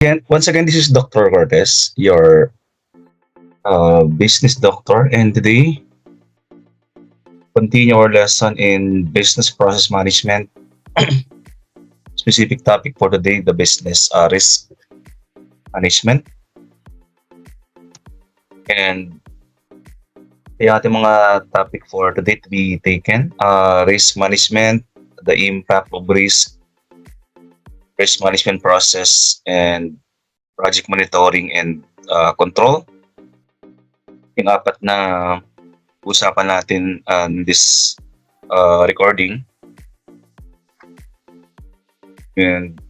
Again, once again, this is Dr. Cortez, your business doctor, and today continue our lesson in business process management. Specific topic for today, the business risk management, and yung ating mga topic for today to be taken, risk management, the impact of risk management process, and project monitoring and control. Yung apat na usapan natin in this recording, and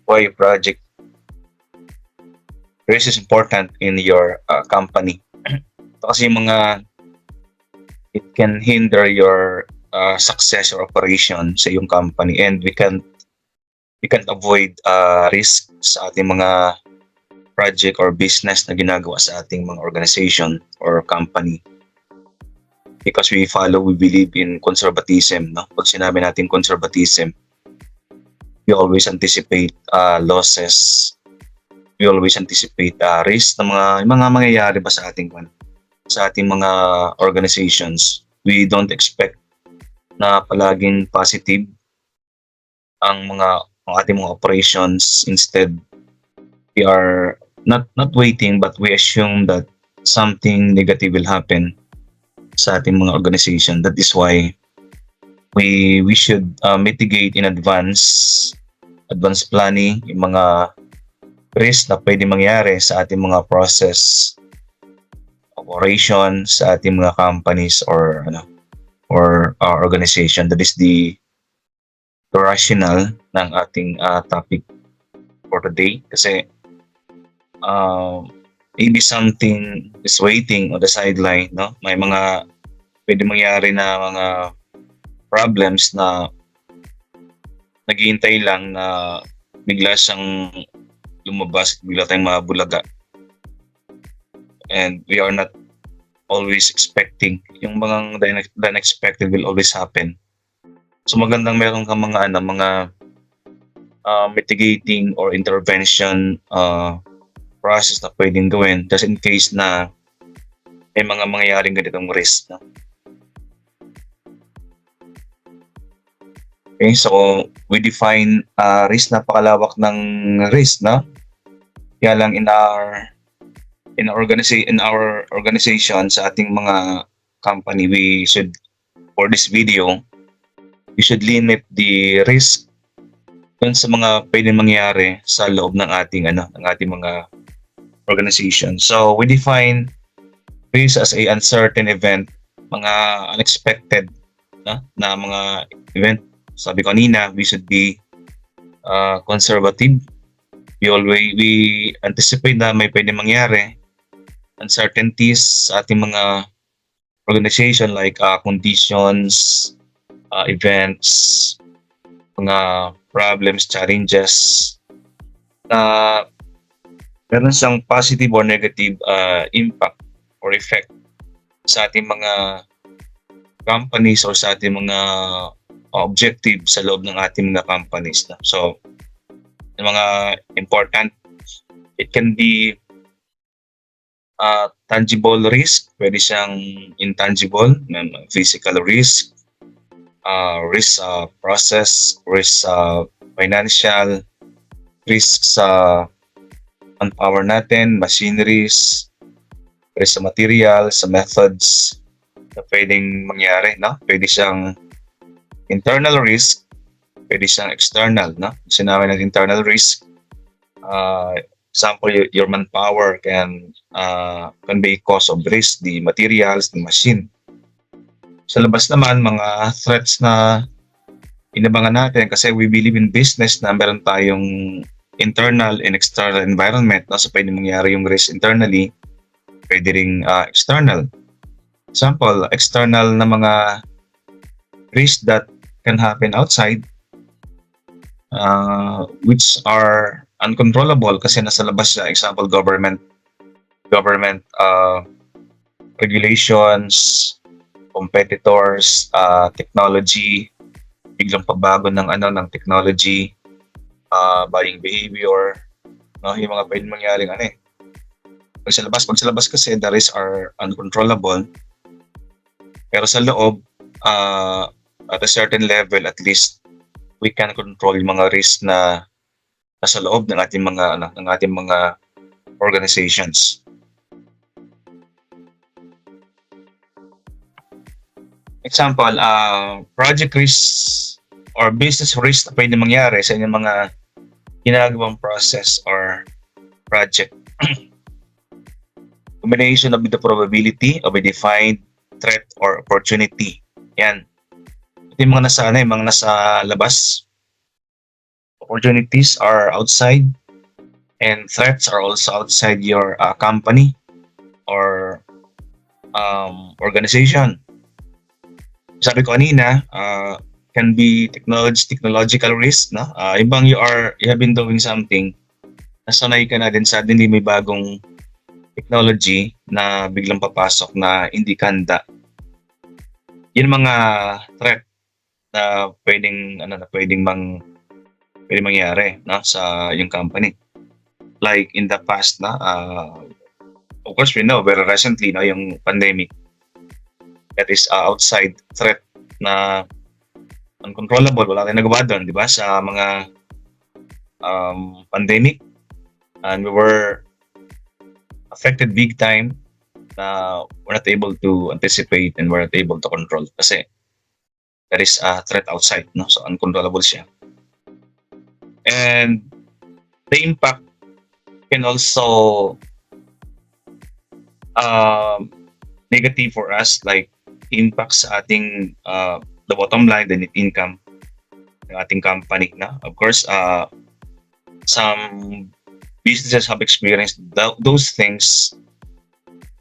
why project risk is important in your company. Ito kasi yung mga it can hinder your success or operation sa iyong company, and we can't avoid risk sa ating mga project or business na ginagawa sa ating mga organization or company, because we believe in conservatism, no? Pag sinabi natin conservatism, we always anticipate losses, we always anticipate risk na mga mangyayari ba sa ating mga organizations. We don't expect na palaging positive ang ating mga operations. Instead, we are not waiting, but we assume that something negative will happen sa ating mga organization. That is why we should mitigate in advance planning yung mga risk na pwede mangyari sa ating mga process operation sa ating mga companies or organization. That is the rationale ng ating topic for today, kasi maybe something is waiting on the sideline, no? May mga pwede mangyari na mga problems na naghihintay lang na bigla siyang lumabas at bigla tayong mabulaga, and we are not always expecting. Yung mga the unexpected will always happen. So magandang meron kang mga mitigating or intervention process na pwedeng gawin just in case na may mga mangyayaring ganitong risk, no? Okay, so we define risk, napakalawak ng risk, no? Kaya lang in our organization, sa ating mga company, for this video, we should limit the risk dun sa mga pwedeng mangyari sa loob ng ating mga organization. So we define risk as a uncertain event, mga unexpected na mga event. Sabi ko kanina, we should be conservative. We anticipate na may pwedeng mangyari. Uncertainties sa ating mga organization, like conditions, events, mga problems, challenges na meron siyang positive or negative impact or effect sa ating mga companies or sa ating mga objective sa loob ng ating mga companies. So, yung mga important, it can be tangible risk, pwede siyang intangible, physical risk, risk sa process, risk sa financial, risk sa manpower natin, machineries, risk sa material, sa methods na pwedeng mangyari, no? Pwede siyang internal risk, pwede siyang external, no? Sinabi natin internal risk, example, your manpower can be cause of risk, the materials, the machine. Sa labas naman, mga threats na inabangan natin, kasi we believe in business na meron tayong internal and external environment, no? So pwede mangyari yung risk internally, pwede ring external. Example, external na mga risk that can happen outside, which are uncontrollable kasi nasa labas siya. Example, government regulations, competitors, technology, biglang pagbago ng technology, buying behavior, no? Yung mga pwedeng mangyaring ano eh. Pag sa labas kasi the risks are uncontrollable. Pero sa loob, uh, at a certain level, at least we can control yung mga risk na nasa loob ng ating mga ng ating mga organizations. Example, project risks or business risk na pwede mangyari sa inyong mga ginagawang process or project. Combination of the probability of a defined threat or opportunity. Yan. Ito yung mga nasa, yung mga nasa labas. Opportunities are outside and threats are also outside your company or organization. Sabi ko kanina, can be technological risk, no? Ibang you have been doing something, nasanay ka na din, suddenly may bagong technology na biglang papasok na hindi kanda. Yun mga threat na pwedeng mangyari, no, sa yung company. Like in the past, na of course we know very recently, no, yung pandemic, that is outside threat na uncontrollable, wala tayong nagawa doon, di ba, sa mga pandemic, and we were affected big time na we're not able to anticipate and we're not able to control kasi there is a threat outside, no, so uncontrollable siya. And the impact can also negative for us, like impact sa ating the bottom line, the net income ng ating company, na of course some businesses have experienced those things.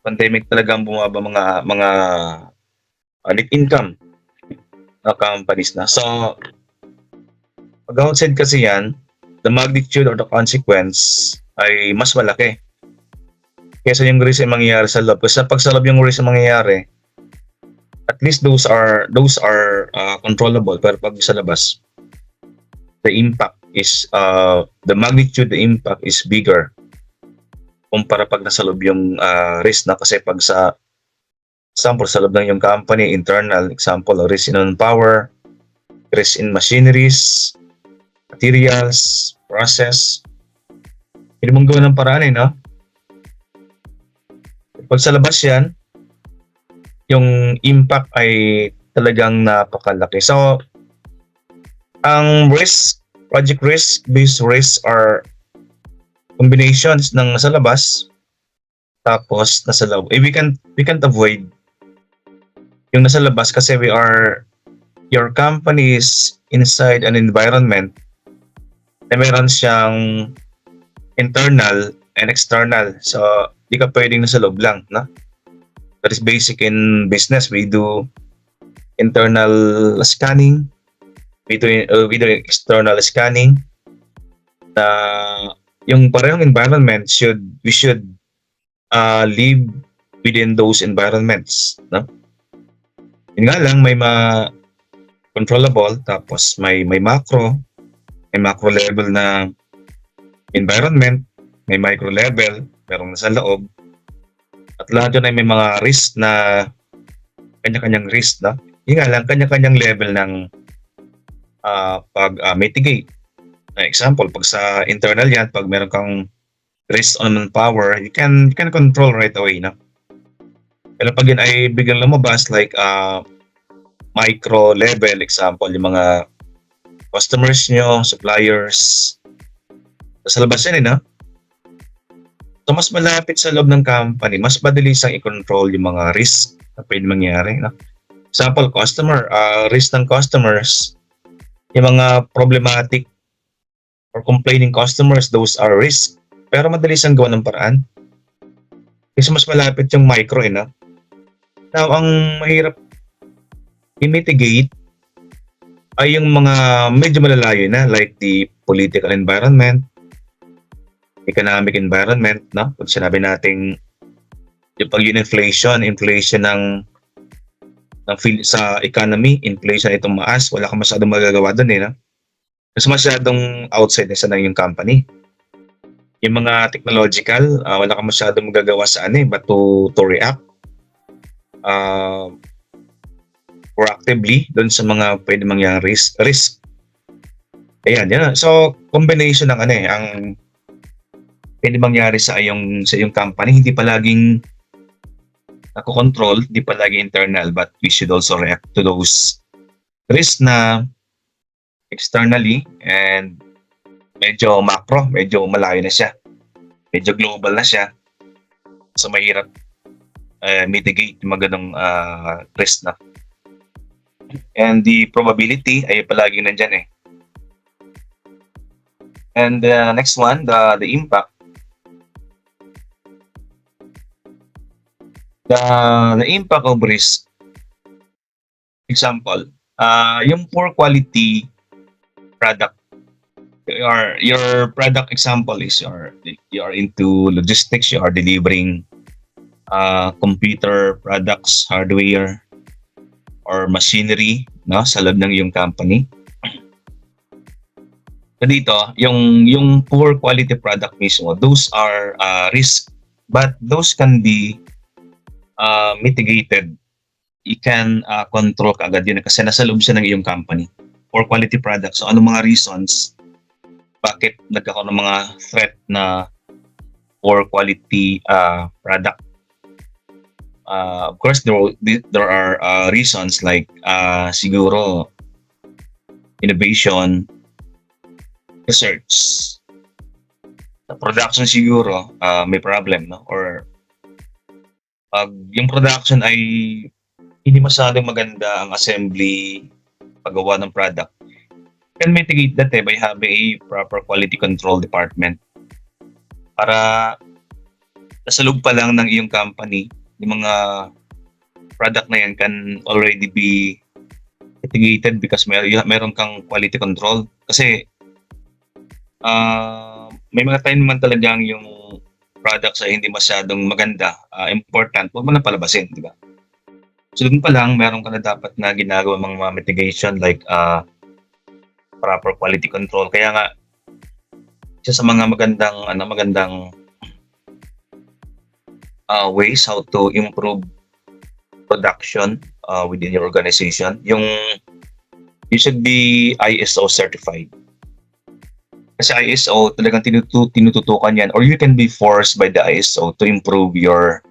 Pandemic talagang bumaba mga net income na companies na. So pag outside kasi yan, the magnitude or the consequence ay mas malaki kaysa yung risk ay mangyayari sa loob. Kasi pag sa loob yung risk ay mangyayari, at least those are controllable. Pero pag sa labas, the impact is the magnitude, the impact is bigger kumpara pag nasa loob yung risk na. Kasi pag sa example, sa loob ng yung company, internal, example, risk in manpower, risk in machineries, materials, process, hindi mong gawin ng paraan eh, no? Pag sa labas yan, yung impact ay talagang napakalaki. So, ang risk, project risk, business risk are combinations ng nasa labas tapos nasa loob. We can't avoid yung nasa labas kasi your company is inside an environment na meron siyang internal and external. So, di ka pwedeng nasa loob lang, no? That is basic in business. We do internal scanning, we do external scanning. Yung parehong environment we should live within those environments, no? Yun nga lang, may controllable, tapos may macro level na environment, may micro level, merong nasa loob, at lahat yun ay may mga risk na kanya-kanyang risk, na yun nga lang, kanya-kanyang level ng mitigate. Example, pag sa internal yan, pag meron kang risk on manpower, you can control right away, no? Pero pag yun ay biglang lumabas, like micro level, example, yung mga customers nyo, suppliers, sa labas yan, no? So, mas malapit sa loob ng company, mas madali siyang i-control yung mga risk na pwede mangyari, no? Example, risk ng customers, yung mga problematic or complaining customers, those are risk. Pero madali siyang gawa ng paraan. Kasi mas malapit yung micro, no? Now, ang mahirap i-mitigate ay yung mga medyo malalayo na, like the political environment, economic environment, no? Pag sinabi nating yung inflation ng sa economy, inflation itong maas, wala kang masyadong magagawa doon, no? Mas masyadong outside na yung company. Yung mga technological, wala kang masyadong magagawa sa ano, but to react uh, proactively doon sa mga pwede mangyari risk. Ayan, yan. So, combination ng ano ang pwede mangyari sa iyong company, hindi palaging nako-control, hindi palagi internal, but we should also react to those risks na externally, and medyo macro, medyo malayo na siya. Medyo global na siya. So, mahirap mitigate yung mga ganong risk na. And the probability ay palaging nandyan eh. And the next one, the impact. The impact of risk. Example, yung poor quality product. Your product example is you are into logistics, you are delivering computer products, hardware, or machinery, no, sa loob ng iyong company. So dito, yung poor quality product mismo, those are risk, but those can be mitigated. You can control kaagad yun kasi nasa loob siya ng iyong company. Poor quality products. So ano mga reasons bakit nagkakaroon ng mga threat na poor quality product? Of course, there are reasons like siguro innovation, research. Sa production siguro may problem, no? Or pag yung production ay hindi masyadong maganda ang assembly, paggawa ng product, can mitigate that by having a proper quality control department para nasa loob pa lang ng iyong company, yung mga product na yan can already be mitigated because meron kang quality control. Kasi may mga time naman talagang yung products ay hindi masyadong maganda, important, huwag mo na palabasin, di ba? So doon pa lang, meron ka na dapat na ginagawa mga mitigation like proper quality control. Kaya nga, isa sa mga magandang ways how to improve production within your organization, you should be ISO certified. Kasi ISO talagang tinututukan yan, or you can be forced by the ISO to improve your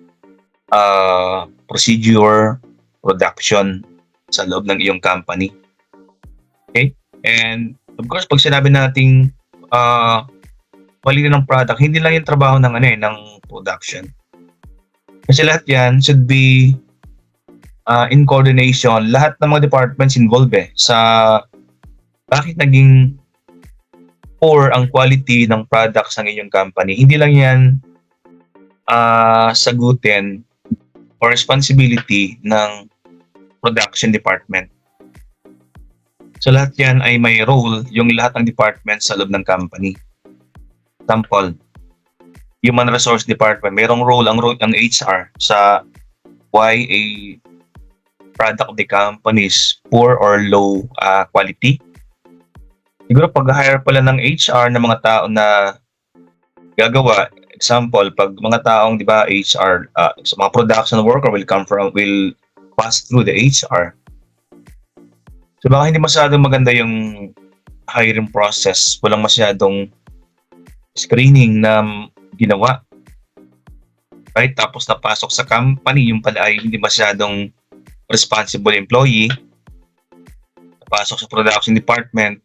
procedure, production sa loob ng iyong company. Okay? And of course, pag sinabi nating quality ng product, hindi lang yung trabaho ng production. Kasi lahat yan should be in coordination. Lahat ng mga departments involved sa bakit naging poor ang quality ng products ng inyong company. Hindi lang yan sagutin or responsibility ng production department. So lahat yan ay may role yung lahat ng departments sa loob ng company. Example, Human Resource Department, mayroong role ang HR sa why a product of the company is poor or low quality. Siguro pag-hire pala ng HR ng mga tao na gagawa, example, pag mga taong, di ba, HR, so mga production worker will pass through the HR. So baka hindi masyadong maganda yung hiring process, walang masyadong screening na ginawa. Right? Tapos napasok sa company, yung pala ay hindi masyadong responsible employee. Napasok sa production department.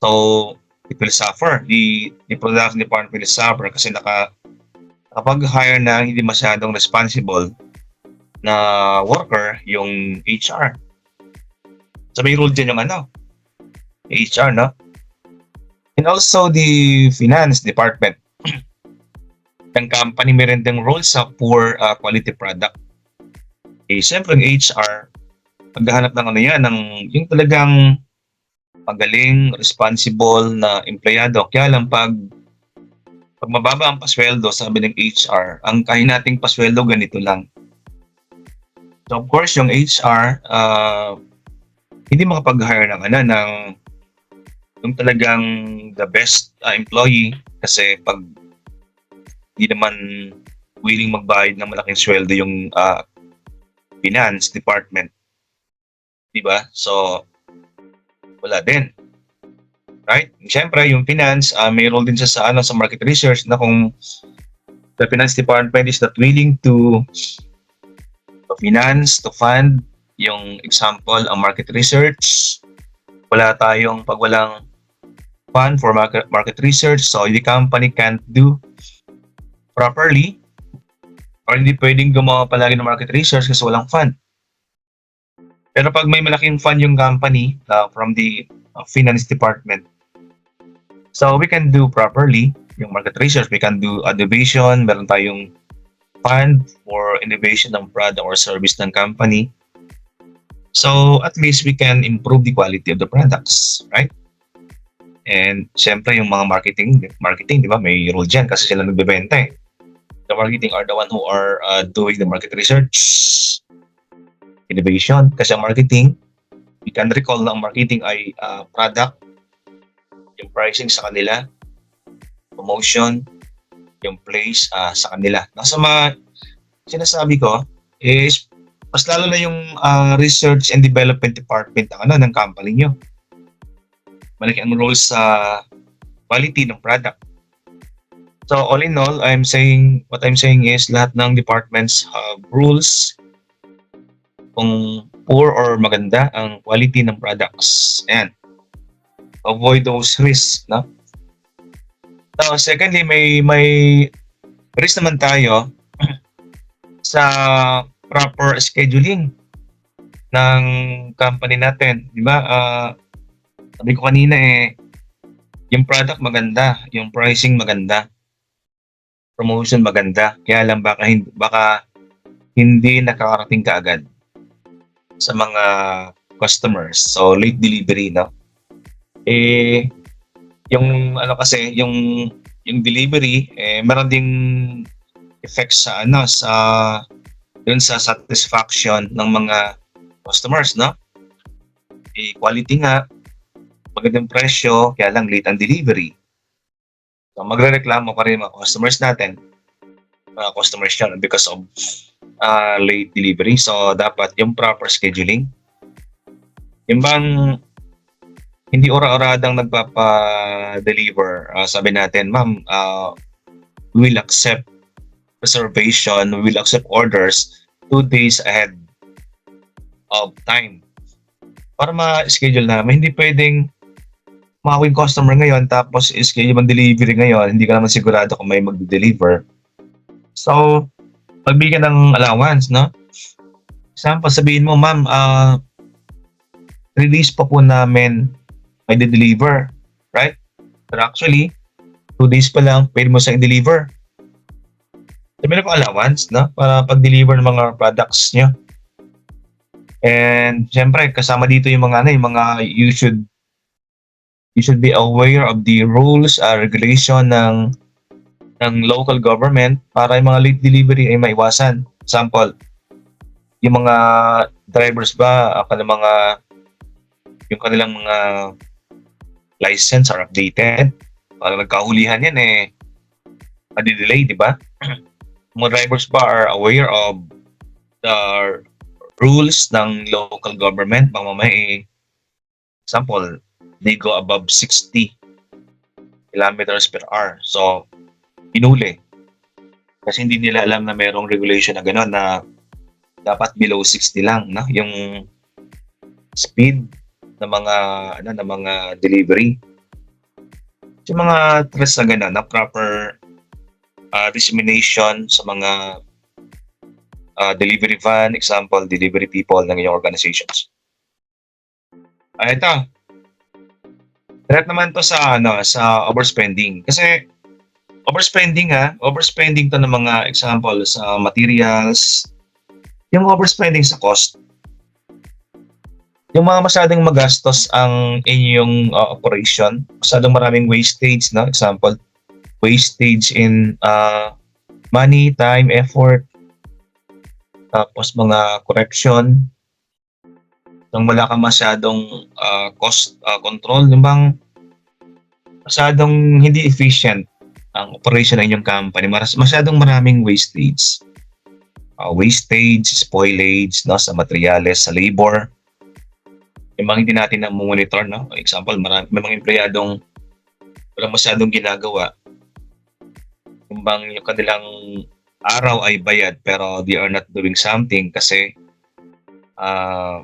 So, it will suffer. The production department will suffer kasi nakapag-hire na hindi masyadong responsible na worker yung HR. So, may role dyan yung HR, no? And also the finance department. Ang company meron ding role sa poor quality product. Siyempre yung HR, maghahanap ng yung talagang magaling, responsible na empleyado. Kaya lang pag mababa ang pasweldo, sabi ng HR, ang kaya nating pasweldo ganito lang. So of course, yung HR, hindi makapag-hire ng yung talagang the best employee, kasi pag di naman willing magbayad ng malaking sweldo yung finance department, di ba? So, wala din. Right? Siyempre, yung finance, may role din siya sa market research na kung the finance department is not willing to finance, to fund, yung example, ang market research, pag walang fund for market research, so the company can't do properly or hindi pwedeng gumawa palagi ng market research kasi walang fund. Pero pag may malaking fund yung company from the finance department, so we can do properly yung market research, we can do innovation, meron tayong fund for innovation ng product or service ng company. So at least we can improve the quality of the products, right? And syempre yung mga marketing, di ba? May role dyan kasi sila nagbebenta eh. The marketing are the one who are doing the market research, innovation. Kasi ang marketing, we can recall na ang marketing ay product, yung pricing sa kanila, promotion, yung place sa kanila. Nasa mga sinasabi ko is mas lalo na yung research and development department ng company nyo. Malaki ang role sa quality ng product. So all in all, what I'm saying is lahat ng departments have rules kung poor or maganda ang quality ng products. Ayan. Avoid those risks, no? So secondly, may risk naman tayo sa proper scheduling ng company natin, di ba? Sabi ko kanina yung product maganda, yung pricing maganda, promotion maganda, kaya lang baka hindi nakakarating kaagad sa mga customers. So late delivery, no? Yung kasi yung delivery meron ding effects sa dun sa satisfaction ng mga customers, no? Quality nga, magandang presyo, kaya lang late ang delivery. So magrereklamo pa rin mga customers natin, yun because of late delivery. So dapat yung proper scheduling. Yung bang hindi ora-oradang nagpapa-deliver, sabi natin, ma'am, we will accept reservation, we will accept orders 2 days ahead of time para ma-schedule namin. Hindi pwedeng makawin customer ngayon tapos schedule ang delivery ngayon, hindi ka naman sigurado kung may mag-deliver. So, pagbigyan ng allowance, no? Example, sabihin mo, ma'am, release pa po namin may de-deliver, right? But actually, 2 days pa lang, pwede mo siyang i-deliver. Sabi na po allowance, no? Para pag-deliver ng mga products nyo. And syempre, kasama dito yung mga you should be aware of the rules, regulation ng local government para yung mga late delivery ay maiwasan. Example, yung mga drivers ba, yung kanilang mga license are updated. Para nagkahulihan yan madi-delay, di ba? Mga drivers ba are aware of the rules ng local government? Baka mamaya example, they go above 60 kilometers per hour. So, hinuli. Kasi hindi nila alam na mayroong regulation na gano'n na dapat below 60 lang, no? Yung speed ng mga delivery. Yung mga stress na gano'n, na proper dissemination sa mga delivery van, example, delivery people ng inyong organizations. Ito. Direct naman to sa overspending. Kasi overspending to ng mga example sa materials, yung overspending sa cost. Yung mga masyadong magastos ang inyong operation, masyadong maraming wastage, no? Example, wastage in money, time, effort, tapos mga correction, nang wala kang masyadong cost control, yung bang masyadong hindi efficient ang operation ng inyong company, masyadong maraming wastage, spoilage, no, sa materyales, sa labor, yung mga hindi natin na-monitor, no? Example, may mga empleyadong walang masyadong ginagawa, kumbang yung kanilang araw ay bayad pero they are not doing something kasi ah,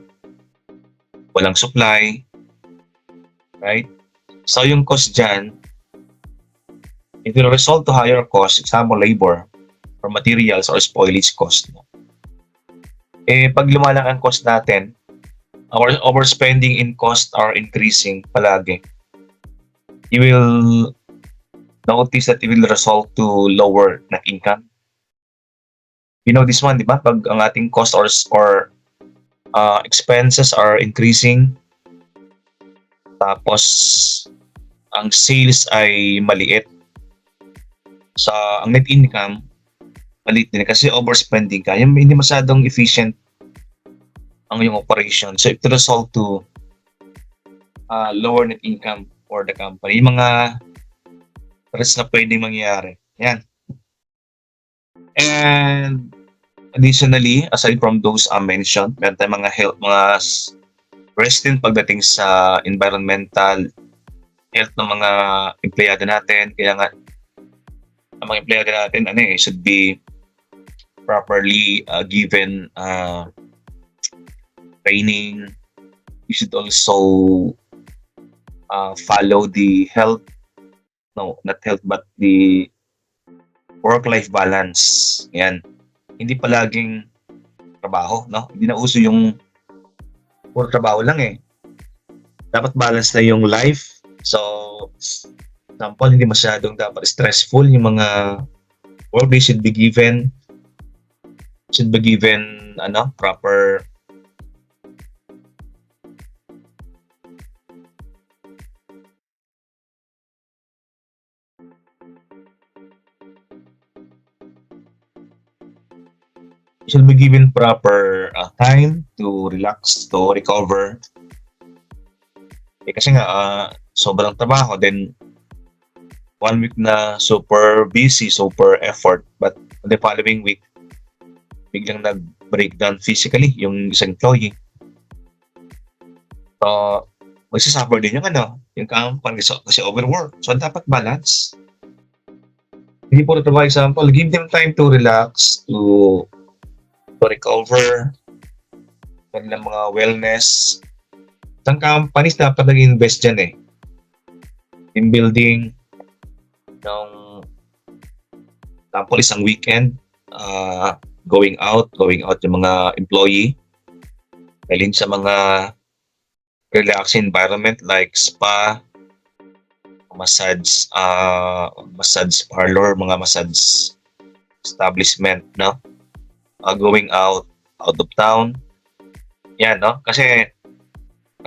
walang supply, right? So yung cost dyan, it will result to higher cost, example labor, or materials or spoilage cost. No? Pag lumalang ang cost natin, our overspending in cost are increasing palagi. You will notice that it will result to lower net income. You know this one, di ba? Pag ang ating cost or expenses are increasing, tapos ang sales ay maliit, sa ang net income maliit din kasi overspending ka. Yung hindi masyadong efficient ang yung operation. So it will result to lower net income for the company. Yung mga risk na pwedeng mangyayari. Yan. And additionally, aside from those mentioned, meron tayong mga risk din pagdating sa environmental health ng mga empleyado natin. Kaya nga, ang mga empleyado natin should be properly given training. You should also follow the health, no, not health, but the work-life balance. Yan. Hindi palaging trabaho, no? Hindi na uso yung puro trabaho lang eh. Dapat balance na yung life. So, example, hindi masyadong dapat stressful yung mga work. They should be given proper time to relax, to recover. Kasi nga, sobrang trabaho, then 1 week na super busy, super effort, but the following week, biglang nag-breakdown physically yung isang employee. So, magsasuffer din yung company kasi overwork. So, dapat balance. Hindi po ito, for example, give them time to relax, to recover, kanilang mga wellness. Isang companies dapat nag-invest dyan in building ng example isang weekend, going out yung mga employee, galing sa mga relaxing environment like spa, massage parlor, mga massage establishment, no? Going out of town. Yan, no? Kasi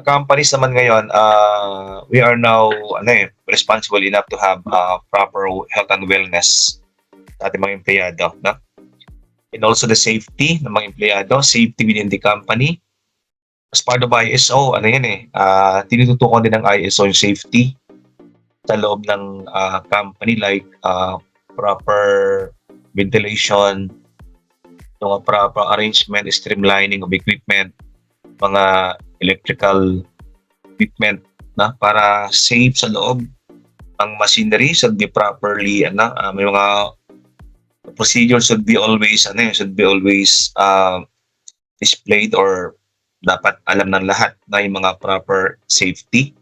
companies naman ngayon, we are now responsible enough to have proper health and wellness sa ating mga empleyado, no? And also the safety ng mga empleyado, safety within the company. As part of ISO, tinututukan din ng ISO yung safety sa loob ng company, like proper ventilation, yung proper arrangement, streamlining of equipment, mga electrical equipment na para safe sa loob. Ang machinery should be properly may mga procedures should be always displayed, or dapat alam ng lahat na yung mga proper safety,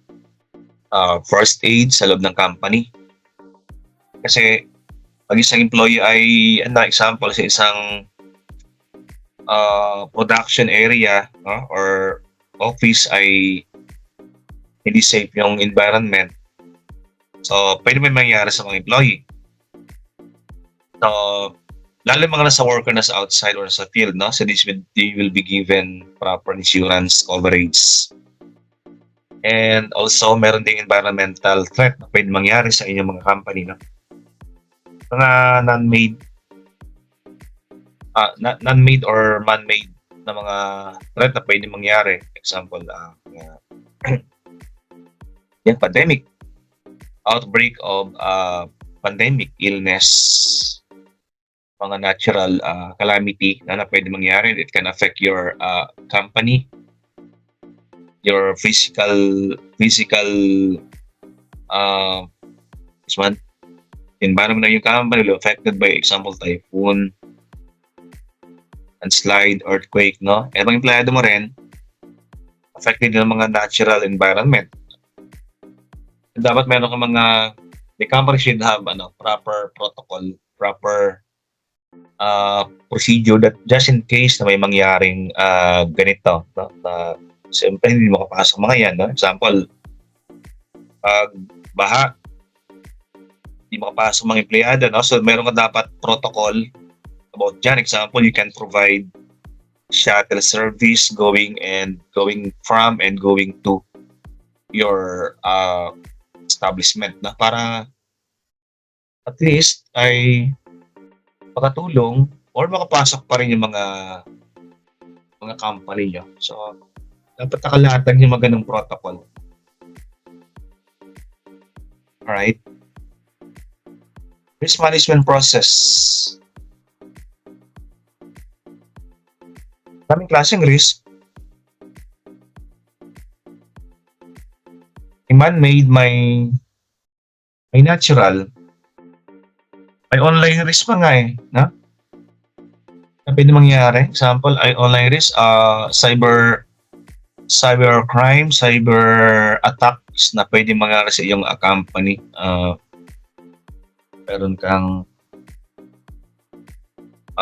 first aid sa loob ng company. Kasi pag isang employee ay example sa isang production area or office ay hindi safe yung environment, so pwede may mangyari sa mga employee. So lalo mga nasa worker na sa outside or sa field, no? So they will be given proper insurance coverage. And also meron ding environmental threat na pwede mangyari sa inyong mga company, no? Mga non-made or man-made na mga threat na pwede mangyari. Example, yung pandemic. outbreak of pandemic, illness, mga natural calamity na pwede mangyari. It can affect your company, your physical uh, this one, environment ng yung company will be affected by example typhoon, landslide, earthquake, no? Eh, mga empleyado mo rin, affected ng mga natural environment. Dapat meron ka the company should have proper protocol, proper procedure that just in case na may mangyaring ganito, no? Na siyempre hindi makapasok mga yan, no? Example, baha, hindi makapasok mga empleyado, no? So meron ka dapat protocol about dyan. Example, you can provide shuttle service going from and going to your establishment na para at least ay makatulong or makapasok pa rin yung mga company nyo. So, dapat nakalatag yung mga ganung protocol. Alright? Risk management process. Daming klaseng risk. May man-made, may natural, may online risk pa nga eh, no? Na pwede mangyari. Example, ay online risk, cyber crime, cyber attacks na pwede mangyari sa iyong company. Meron kang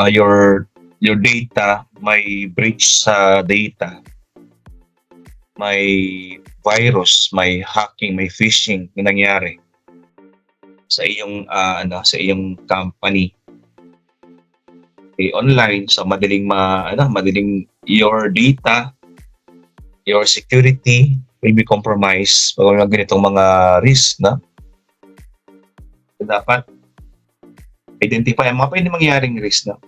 your data, may breach sa data, may virus, may hacking, may phishing na nangyari sa iyong sa iyong company. Okay, online, so madaling your data, your security may be compromised pag mga ganitong mga risk, na so, dapat identify ang mga pwede mangyaring risk, na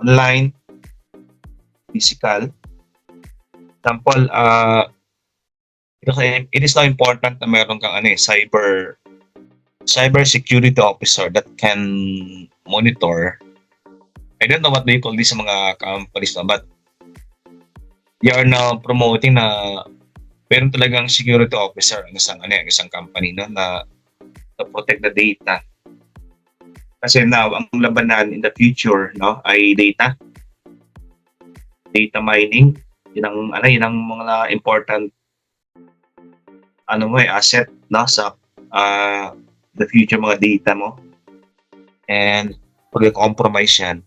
online, physical. Example, it is now important na meron kang cyber security officer that can monitor. I don't know what they call this sa mga companies na, but they are now promoting na meron talagang security officer ng isang company na protect the data. Kasi now ang labanan in the future, no, ay data mining. Yun ang mga important asset, no, sa the future mga data mo. And pag compromise yan.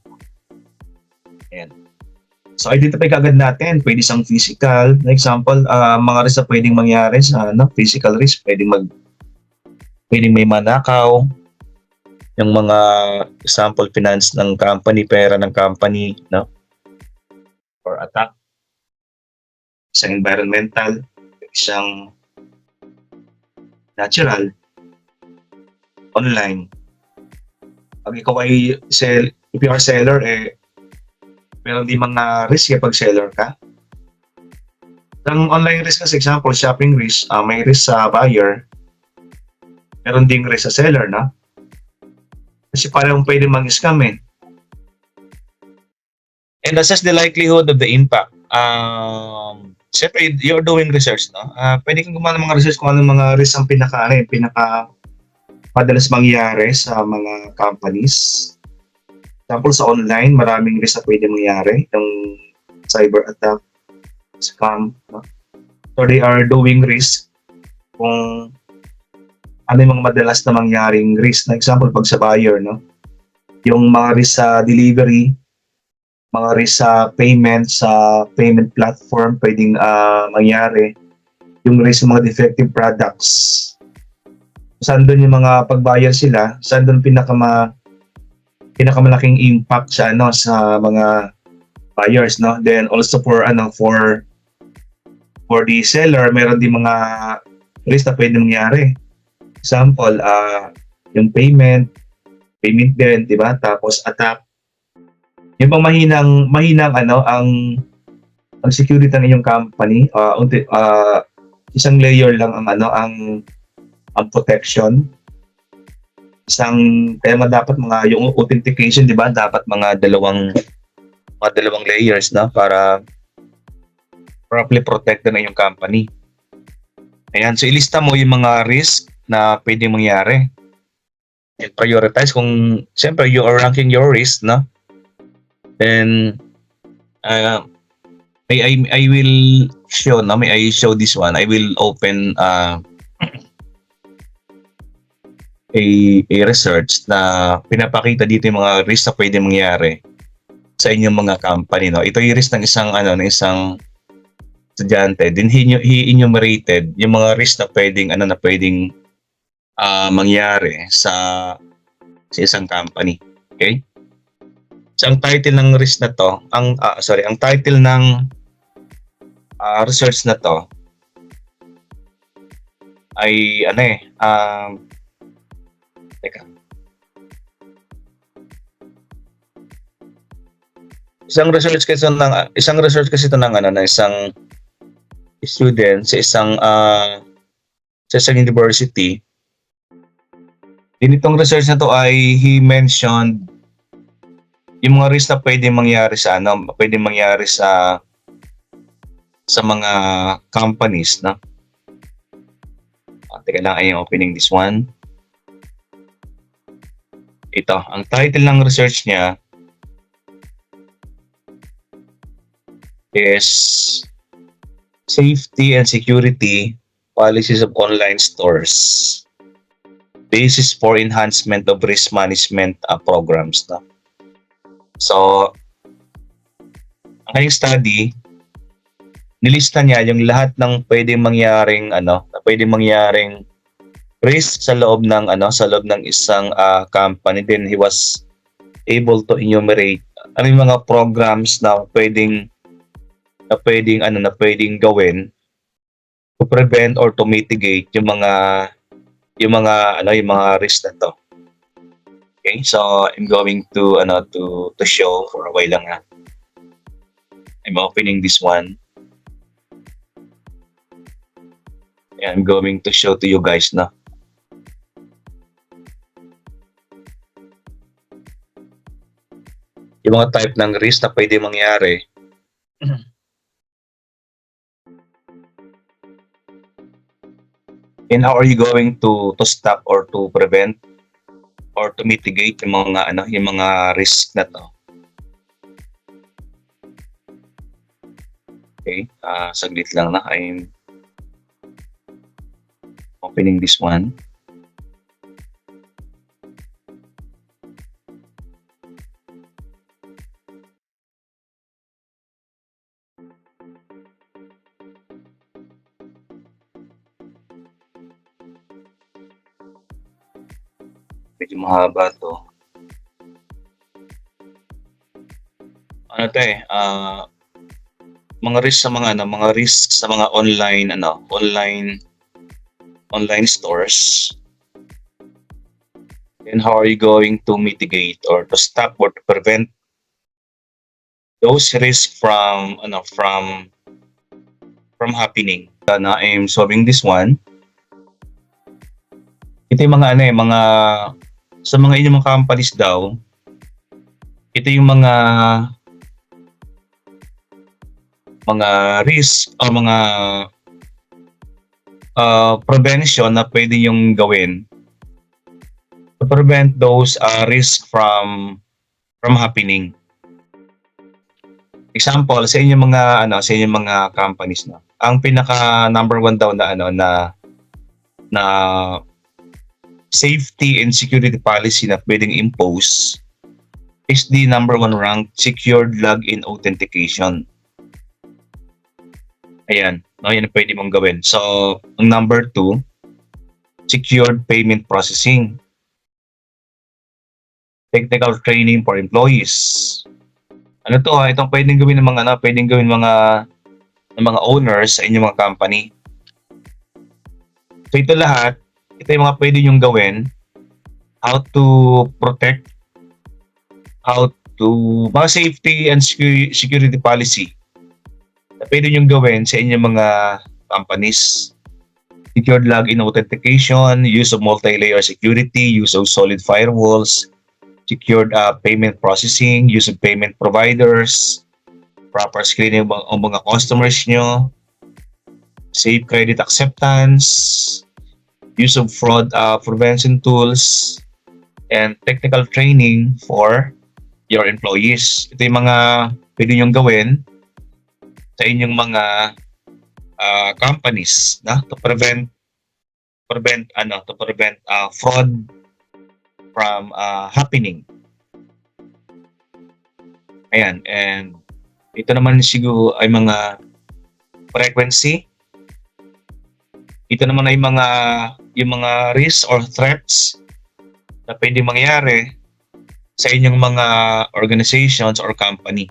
Ayan. So identify kagad natin, pwede siyang physical. For example, mga risk na pwedeng mangyari sa physical risk, pwedeng may manakaw, yung mga example finance ng company, pera ng company, no? Or attack. Isang environmental, isang natural, online. Pag ikaw ay if you are seller, meron din mga risk kapag seller ka. Ang online risk kasi, example, shopping risk, may risk sa buyer, meron ding risk sa seller, na? Kasi parang pwede mang-scam eh. And assess the likelihood of the impact. Siyempre, you're doing research, no? Pwede kang gumawa ng mga research kung anong mga risk ang pinaka madalas mangyari sa mga companies. Example, sa online, maraming risk na pwede mangyari. Yung cyber attack, scam, no? So they are doing risk kung ano yung mga madalas na mangyaring risk. Na example, pag sa buyer, no? Yung mga risk sa delivery, mga risk sa payment platform, pwedeng mangyari. Yung risk sa mga defective products. Saan doon yung mga pagbayar sila, saan doon pinakamalaking impact sa mga buyers, no? Then also for the seller, meron din mga risk na pwedeng mangyari. Example, yung payment din, di ba? Tapos attack. Yung bang mahinang ang security ng inyong company, isang layer lang ang protection. isang tema dapat mga yung authentication, 'di ba? Dapat mga dalawang layers na para properly protected na yung company. Ayan, so ilista mo yung mga risk na pwedeng mangyari. And prioritize kung siyempre you are ranking your risk, no? Then uh, I will show, no? May I show this one. I will open a research na pinapakita dito yung mga risk na pwedeng mangyari sa inyong mga company, no? Ito yung risk ng isang estudyante. Then he enumerated yung mga risk na pwedeng mangyari sa isang company. Okay? So ang title ng risk na to, ang title ng research na to ay teka. Isang research kasi ito ng isang student sa isang university. Din itong research na to ay he mentioned yung mga risk na pwedeng mangyari sa mga companies, na. Teka lang, ay opening this one. Ito, ang title ng research niya is Safety and Security Policies of Online Stores. Basis for Enhancement of Risk Management Programs. No? So, ang kanyang study, nilista niya yung lahat ng pwedeng mangyaring risk sa loob ng isang company. Then he was able to enumerate yung mga programs na pwedeng gawin to prevent or to mitigate yung mga risk na to. Okay, so I'm going to show for a while lang. I'm opening this one. And I'm going to show to you guys na. Yung mga type ng risk na pwede mangyari. And how are you going to stop or to prevent or to mitigate yung mga risk na to? Okay, saglit lang na. I'm opening this one. Medyo mahaba to. Mga risk sa mga online stores. And how are you going to mitigate or to stop or to prevent those risks from happening? I'm solving this one. Ito yung sa mga inyong companies daw, ito yung mga risk o mga prevention na pwede yung gawin to prevent those risks from happening. Example, sa inyong mga companies na. Ang pinaka number one daw na safety and security policy na pwedeng impose is the number one rank secured login authentication. Ayan, no, yan ang pwede mong gawin. So, ang number 2, secured payment processing. Technical training for employees. Itong pwedeng gawin ng mga owners sa inyong mga company. So, ito yung mga pwede nyong gawin, how to protect, mga safety and security policy na pwede nyong gawin sa inyong mga companies. secured login authentication, use of multi-layer security, use of solid firewalls, secured payment processing, use of payment providers, proper screening ng mga customers nyo, safe credit acceptance, use of fraud prevention tools, and technical training for your employees. Ito yung mga pwede nyong gawin sa inyong mga companies na to prevent fraud from happening. Ayan, and ito naman siguro ay mga frequency. Ito naman ay yung mga risks or threats na pwede mangyari sa inyong mga organizations or company.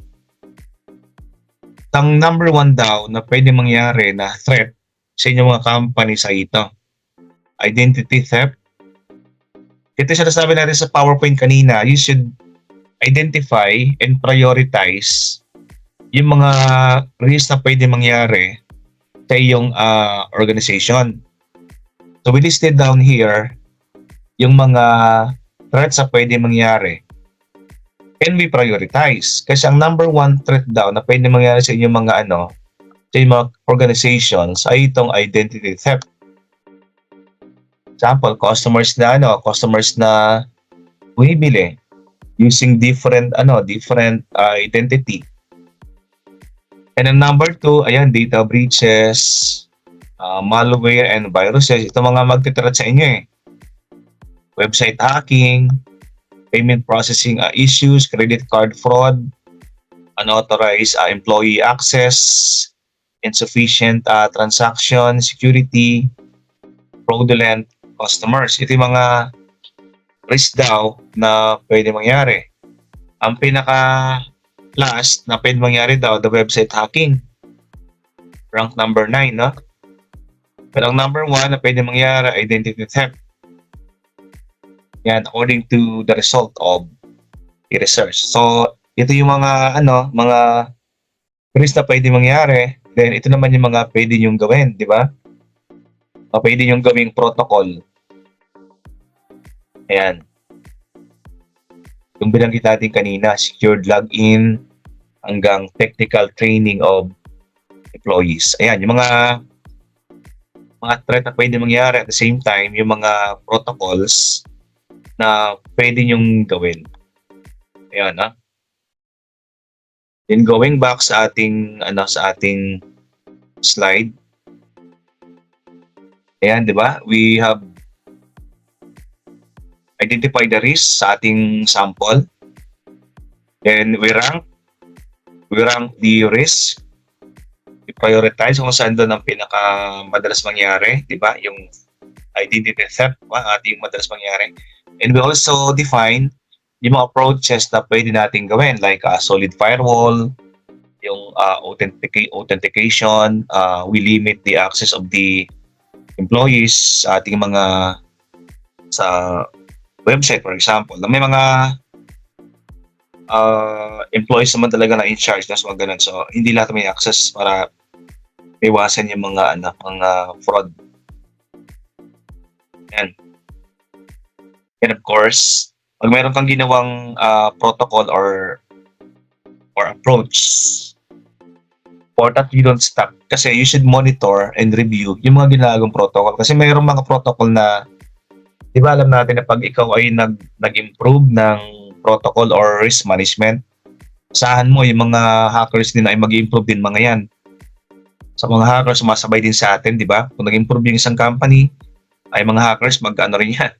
Ang number one daw na pwede mangyari na threat sa inyong mga company sa ito, identity theft. Ito yung sinasabi natin sa PowerPoint kanina, you should identify and prioritize yung mga risks na pwede mangyari sa iyong organization. So we listed down here yung mga threats na pwede mangyari and we prioritize. Kasi ang number one threat daw na pwede mangyari sa inyong mga sa inyong mga organizations ay itong identity theft. Example, customers na bumibili using different identity. And then number two, ayan, data breaches, malware and viruses. Ito mga magtitreat sa inyo website hacking, payment processing issues, credit card fraud, unauthorized employee access, insufficient transaction security, fraudulent customers. Ito yung mga risk daw na pwede mangyari. Ang pinaka last na pwede mangyari daw, the website hacking. Rank number 9, no? Pero ang number 1 na pwede mangyari, identity theft. Yan, according to the result of the research. So, ito yung mga mga risk na pwede mangyari. Then, ito naman yung mga pwede nyong gawin, di ba? Pwede nyong gawing protocol. Ayan. Yung binanggit natin kanina, secured login hanggang technical training of employees. Ayan, yung mga threat na pwede mangyari at the same time, yung mga protocols na pwede nyong gawin. Ayan, ha? Then going back sa ating slide. Ayan, di ba? We have identify the risk sa ating sample. Then we rank the risk. We prioritize kung saan doon ang pinaka madalas mangyari, di ba? Yung identity theft, ating madalas mangyari. And we also define yung mga approaches na pwede natin gawin like solid firewall, yung authentication, we limit the access of the employees sa ating mga sa website, for example, na may mga employees naman talaga na in charge na mga ganun. So, hindi lahat may access para iwasan yung mga fraud. Yan. And of course, pag mayroon kang ginawang protocol or approach, important you don't stop. Kasi you should monitor and review yung mga ginagawang protocol. Kasi mayroong mga protocol na di ba alam natin na pag ikaw ay nag-improve ng protocol or risk management, asahan mo yung mga hackers din ay mag-improve din mga yan. Sa mga hackers, sumasabay din sa atin, di ba? Kung nag-improve yung isang company, ay mga hackers mag-ano rin yan.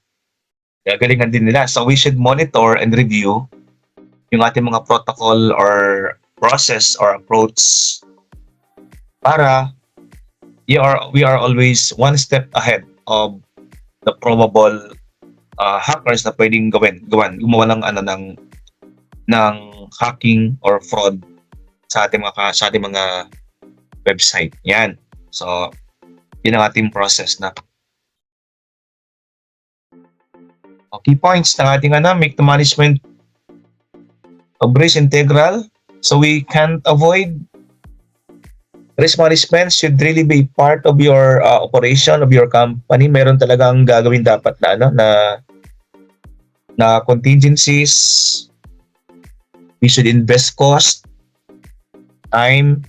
Gagalingan din nila. So we should monitor and review yung ating mga protocol or process or approach para we are always one step ahead of the probable hackers na pwedeng gumawa ng hacking or fraud sa ating mga website. Yan. So, yun ang ating process na. Key points ng ating make the management of risk integral. So we can't avoid Risk management should really be part of your operation of your company. Meron talagang gagawin dapat na na contingencies. We should invest cost, time.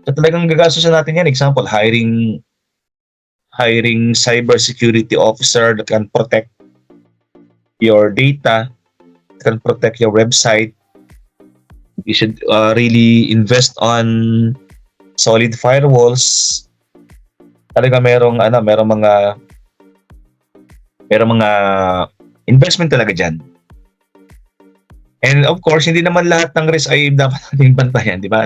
So talagang gagastusin natin yan. Example, hiring cybersecurity officer that can protect your data, can protect your website. You should really invest on solid firewalls. Talaga merong mga investment talaga diyan. And of course, hindi naman lahat ng risk ay dapat nating bantayan, di ba?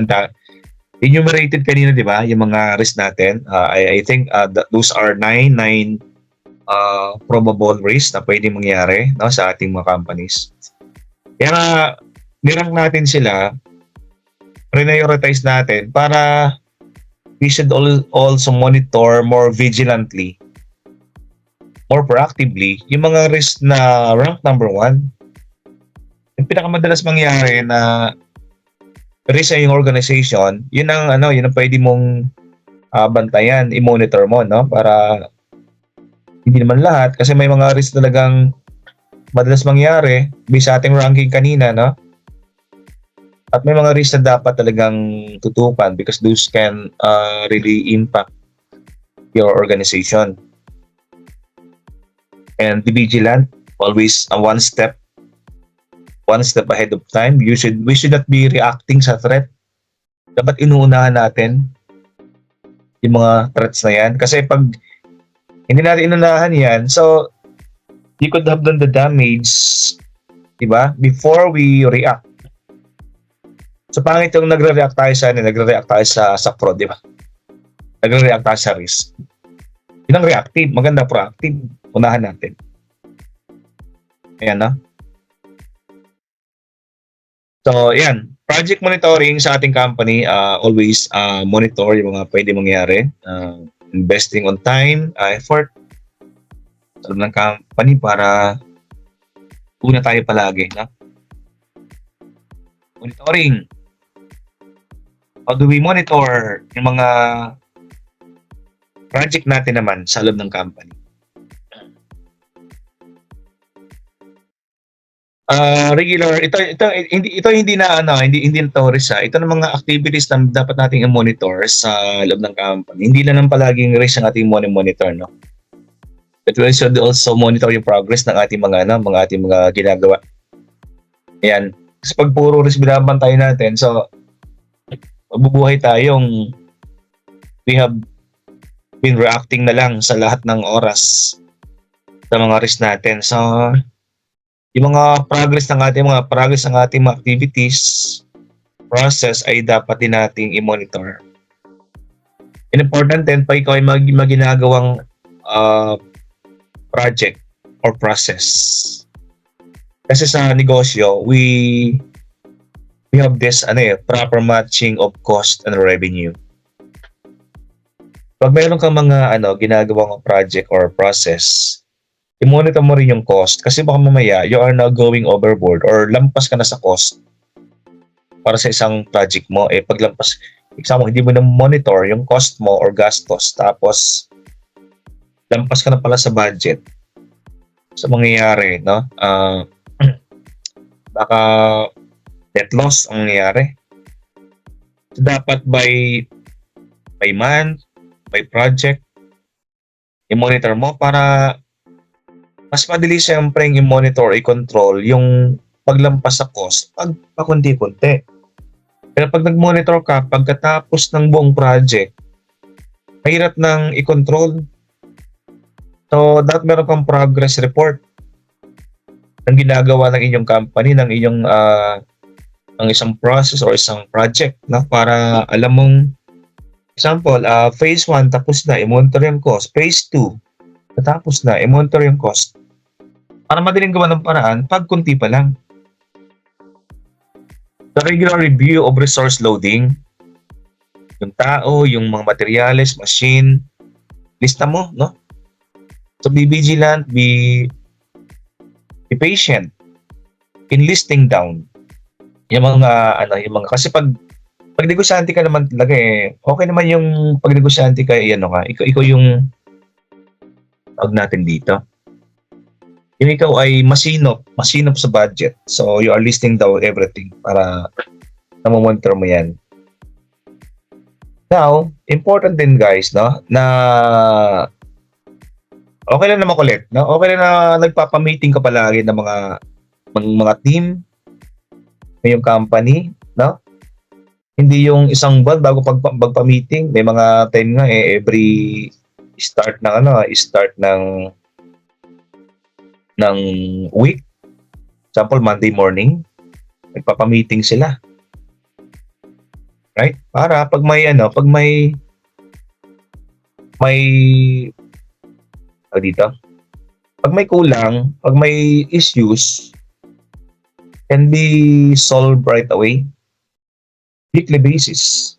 Enumerated kanina, di ba? Yung mga risk natin. I think those are nine probable risks na pwedeng mangyari, no, sa ating mga companies. Kaya nirank natin sila, prioritize natin para we should also monitor more vigilantly, more proactively, yung mga risk na rank number 1. Yung pinakamadalas mangyari na risk sa yung organization, yun ang pwede mong bantayan, i-monitor mo, no? Para hindi naman lahat, kasi may mga risk talagang madalas mangyari based sa ating ranking kanina, no? At may mga risk na dapat talagang tutukan because those can really impact your organization. And be vigilant, always one step ahead of time. We should not be reacting sa threat. Dapat inuunahan natin yung mga threats na yan. Kasi pag hindi natin inuunahan yan, so you could have done the damage, diba? Before we react. So pangit yung nagre-react tayo sa fraud, diba? Nagre-react tayo sa risk. Yun ang reactive. Maganda proactive. Unahan natin. Ayan, no? So, ayan. Project monitoring sa ating company, always monitor yung mga pwede mangyari. Investing on time, effort sa loob ng company para una tayo palagi. No? Monitoring. How do we monitor yung mga project natin naman sa loob ng company? Regular, ito hindi na risk. Ito ng mga activities na dapat nating i-monitor sa loob ng company. Hindi lang palaging risk ang ating monitor, no? But we should also monitor yung progress ng ating mga ginagawa. Ayan. Kasi pag puro risk binabantay natin, so mabubuhay tayong we have been reacting na lang sa lahat ng oras sa mga risk natin. So yung mga progress ng ating mga activities, process ay dapat din nating i-monitor. And important din, pag ikaw ay ginagawang project or process. Kasi sa negosyo, we have this proper matching of cost and revenue. Pag mayroon kang mga ginagawang project or process, i-monitor mo rin yung cost kasi baka mamaya you are now going overboard or lampas ka na sa cost para sa isang project mo. Paglampas, example, hindi mo na monitor yung cost mo or gastos tapos lampas ka na pala sa budget. So mangyayari, no? Baka net loss ang nangyayari. So dapat by month, by project, i-monitor mo para mas madali siyempre yung i-monitor, i-control yung paglampas sa cost pag pakunti-kunti. Pero pag nag-monitor ka, pagkatapos ng buong project, mahirap nang i-control. So, dapat meron kang progress report ng ginagawa ng inyong company, ng isang process or isang project, no? Para alam mong, example, phase 1 tapos na, i-monitor yung cost. Phase 2, natapos na, i-monitor yung cost. Para madaling gawa ng paraan, pag kunti pa lang. The regular review of resource loading, yung tao, yung mga materyales, machine, lista mo, no? So be vigilant, be patient in listing down yung mga kasi pag Pag negosyante ka naman talaga okay naman yung pag negosyante ka, ano ka, ikaw yung tawag natin dito, yung ikaw ay masinop sa budget. So, you are listing down everything para namomonitor mo yan. Now, important din guys, no, na okay lang na makulit, no? Okay lang na nagpapa-meeting ka palagi ng mga team, ng company, no? Hindi yung isang buwan bago magpa-meeting. May mga time nga every start ng week. Example, Monday morning, nagpapa-meeting sila. Right? Para pag dito, pag may kulang, pag may issues, can be solved right away. Weekly basis.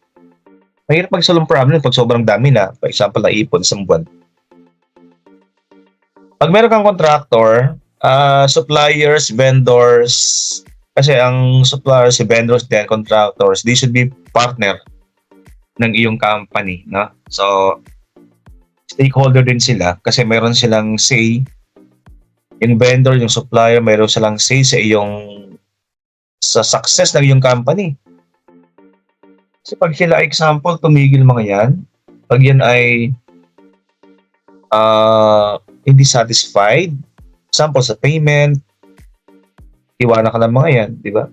Mahirap mag-solve ng problem pag sobrang dami na. For example, naipon isang buwan. Pag meron kang contractor, suppliers, vendors, kasi ang suppliers, vendors, then contractors, they should be partner ng iyong company, no? So, stakeholder din sila kasi meron silang say. Yung vendor, yung supplier, meron silang say sa success ng iyong company. Kasi pag sila, example, tumigil mga yan, pag yan ay hindi satisfied, example sa payment, iwanan ka ng mga yan, di ba?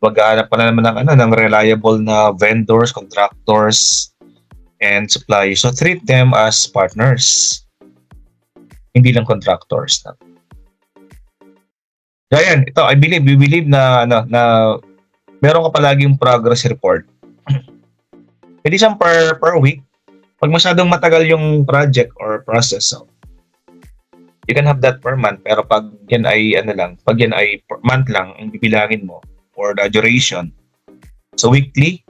Mag-aanap ka na naman ng reliable na vendors, contractors, and suppliers. So treat them as partners. Hindi lang contractors. Kaya yan, ito, we believe na meron ka palaging progress report. Pwede siyang per week. Pag masyadong matagal yung project or process, so you can have that per month. Pero pag yan ay pag yan ay per month lang ang bibilangin mo for the duration. So weekly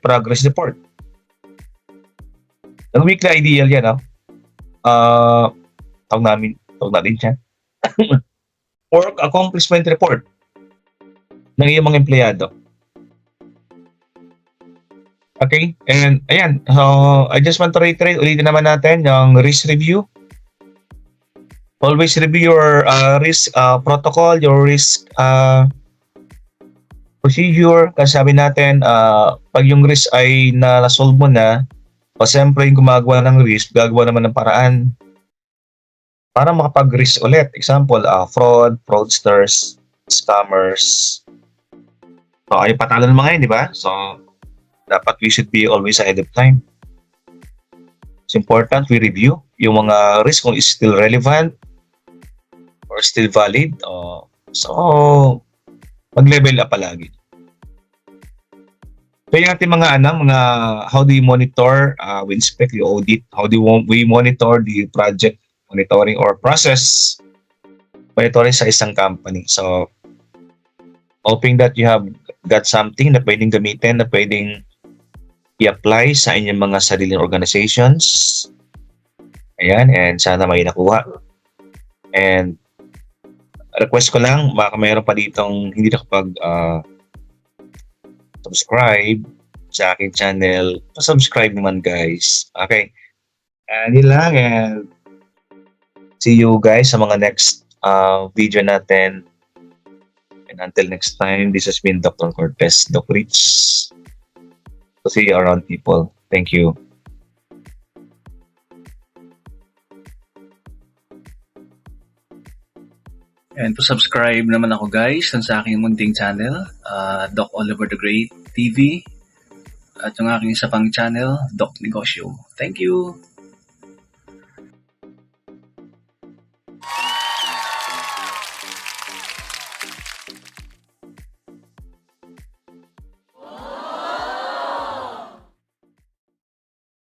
progress report. Ang weekly ideal yan, no? Tawag natin siya. Work accomplishment report ng iyong mga empleyado. Okay? And ayan, so I just want to reiterate, ulitin naman natin yung risk review. Always review your risk protocol, your risk procedure. Kasi sabi natin, pag yung risk ay na-solve mo na, o siyempre yung gumagawa ng risk, gagawa naman ng paraan para makapag-risk ulit. Example, fraudsters, scammers. So, ay patalo ng mga yun, di ba? So, dapat we should be always ahead of time. It's important we review yung mga risk kung is still relevant or still valid. So, mag-level up palagi. So, yung ating mga how do you monitor, we inspect, we audit, how do we monitor the project monitoring or process monitoring sa isang company. So, hoping that you have got something na pwedeng gamitin, na pwedeng i-apply sa inyong mga sariling organizations. Ayan, and sana may nakuha. And request ko lang, baka mayroon pa ditong hindi nakapag subscribe sa aking channel. Pa-subscribe naman guys. Okay. And yun lang, and see you guys sa mga next video natin. And until next time, this has been Dr. Cortez, Doc Rich. So see you around, people. Thank you. And to subscribe naman ako guys sa aking munting channel, Doc Oliver the Great TV. At yung aking isa pang channel, Doc Negosyo. Thank you!